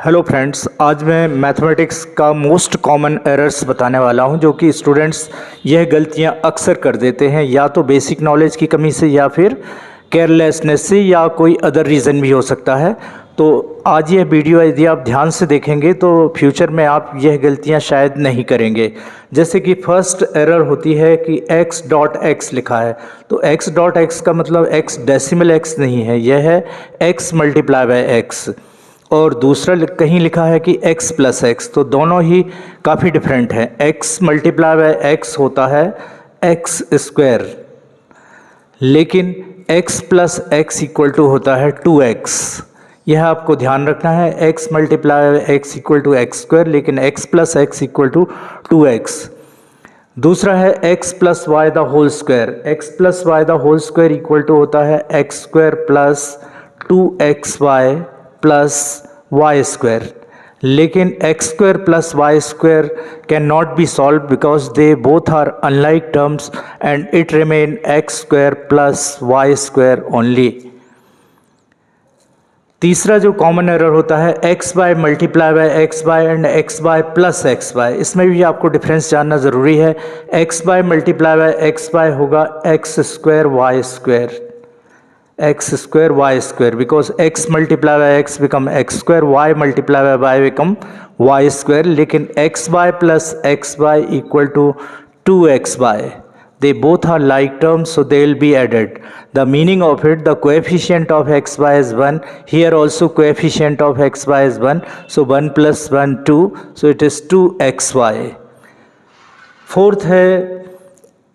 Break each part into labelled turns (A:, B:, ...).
A: Hello friends, आज मैं mathematics का मोस्ट कॉमन एरर्स बताने वाला हूं जो कि स्टूडेंट्स यह गलतियां अक्सर कर देते हैं, या तो बेसिक नॉलेज की कमी से या फिर केयरलेसनेस से या कोई अदर रीज़न भी हो सकता है। तो आज यह वीडियो यदि आप ध्यान से देखेंगे तो फ्यूचर में आप यह गलतियां शायद नहीं करेंगे। जैसे कि फर्स्ट एरर होती है कि x डॉट x लिखा है, तो x डॉट x का मतलब x डेसिमल x नहीं है, यह है x मल्टीप्लाई बाय x। और दूसरा कहीं लिखा है कि x प्लस एक्स, तो दोनों ही काफ़ी डिफरेंट हैं। x मल्टीप्लाई बाय x होता है x स्क्वायर, लेकिन x plus x equal to होता है 2x। यह आपको ध्यान रखना है, x multiply by x equal to x square, लेकिन x plus x equal to 2x। दूसरा है x plus y the whole square, x plus y the whole square equal to होता है x square plus 2xy plus y square. लेकिन x square plus y square can not be solve because they both are unlike terms and it remain x square plus y square only. तीसरा जो common error होता है x y multiply by x y and x bye plus x y, इसमें भी आपको difference जानना ज़रूरी है। X y multiply by x y होगा x square y square, x square y square, because x multiply by x become x square, y multiply by y become y square. लेकिन x bye plus x by equal to 2x by, they both are like terms, so they will be added. The meaning of it, the coefficient of x y is 1, here also coefficient of x y is 1, so 1 plus 1 2, so it is 2xy. Fourth है,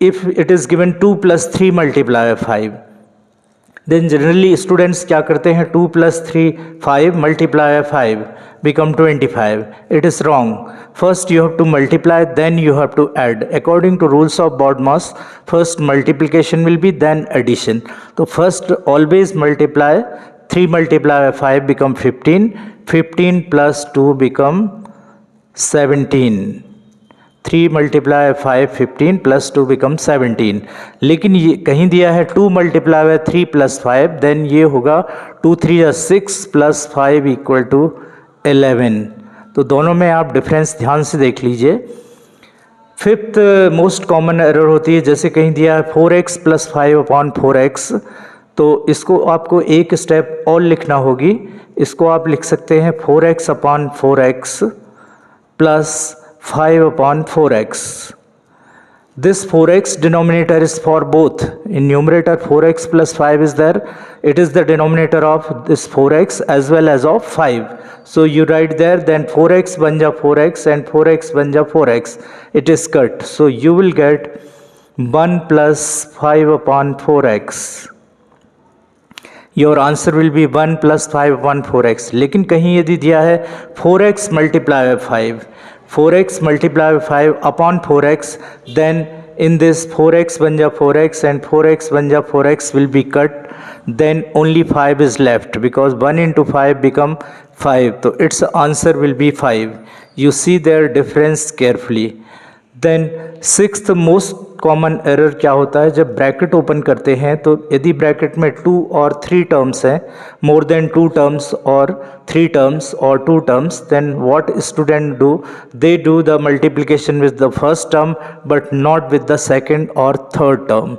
A: if it is given 2 plus 3 multiply by 5, then generally students क्या करते हैं, 2 plus 3 5 multiply by 5 become 25. It is wrong. First you have to multiply, then you have to add. According to rules of BODMAS, first multiplication will be, then addition. So first always multiply, 3 multiply by 5 become 15, 15 plus 2 become 17. 3 multiply by 5 15 plus 2 become 17। लेकिन ये कहीं दिया है 2 multiply by 3 plus 5, then ये होगा 2 3 6 plus 5 equal to 11। तो दोनों में आप डिफरेंस ध्यान से देख लीजिए। फिफ्थ मोस्ट कॉमन एरर होती है, जैसे कहीं दिया है 4x प्लस 5 अपॉन 4x, तो इसको आपको एक स्टेप और लिखना होगी। इसको आप लिख सकते हैं 4x upon 4x plus 5 upon 4x. This 4x denominator is for both. In numerator 4x plus 5 is there. It is the denominator of this 4x as well as of 5. So you write there, then 4x banja 4x and 4x banja 4x. It is cut. So you will get 1 plus 5 upon 4x. Your answer will be 1 plus 5 upon 4x. लेकिन कहीं यदि दिया है 4x multiply by 5, 4x multiply by 5 upon 4x, then in this 4x banja 4x and 4x banja 4x will be cut, then only 5 is left because 1 into 5 become 5, so its answer will be 5. You see their difference carefully. Then sixth most common error क्या होता है, जब bracket open करते हैं तो यदि bracket में 2 और 3 टर्म्स हैं, मोर देन 2 टर्म्स और 3 टर्म्स और 2 terms, then what student do, they do the multiplication with the first term but not with the second और थर्ड टर्म।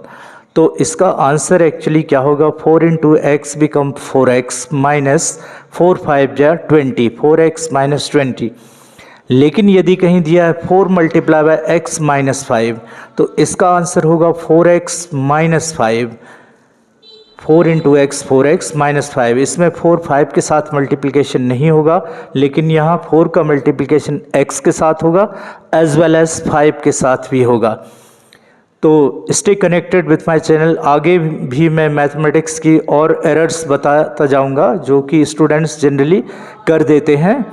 A: तो इसका आंसर एक्चुअली क्या होगा, 4 into x become 4x minus 4 5 जा 20, 4x minus 20। लेकिन यदि कहीं दिया है 4 मल्टीप्लाई बाय एक्स माइनस 5, तो इसका आंसर होगा 4x minus 5, 4 into x 4x minus 5। इसमें 4 5 के साथ मल्टीप्लिकेशन नहीं होगा, लेकिन यहाँ 4 का मल्टीप्लिकेशन x के साथ होगा एज वेल एज 5 के साथ भी होगा। तो stay connected with my channel, आगे भी मैं मैथमेटिक्स की और एरर्स बताता जाऊँगा जो कि स्टूडेंट्स जनरली कर देते हैं,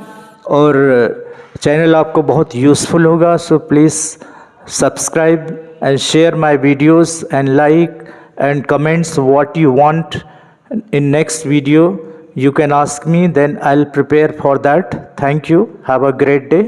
A: और चैनल आपको बहुत यूज़फुल होगा। So please subscribe and share my videos and like and comments what you want in next video. You can ask me, then I'll prepare for that. Thank you. Have a great day.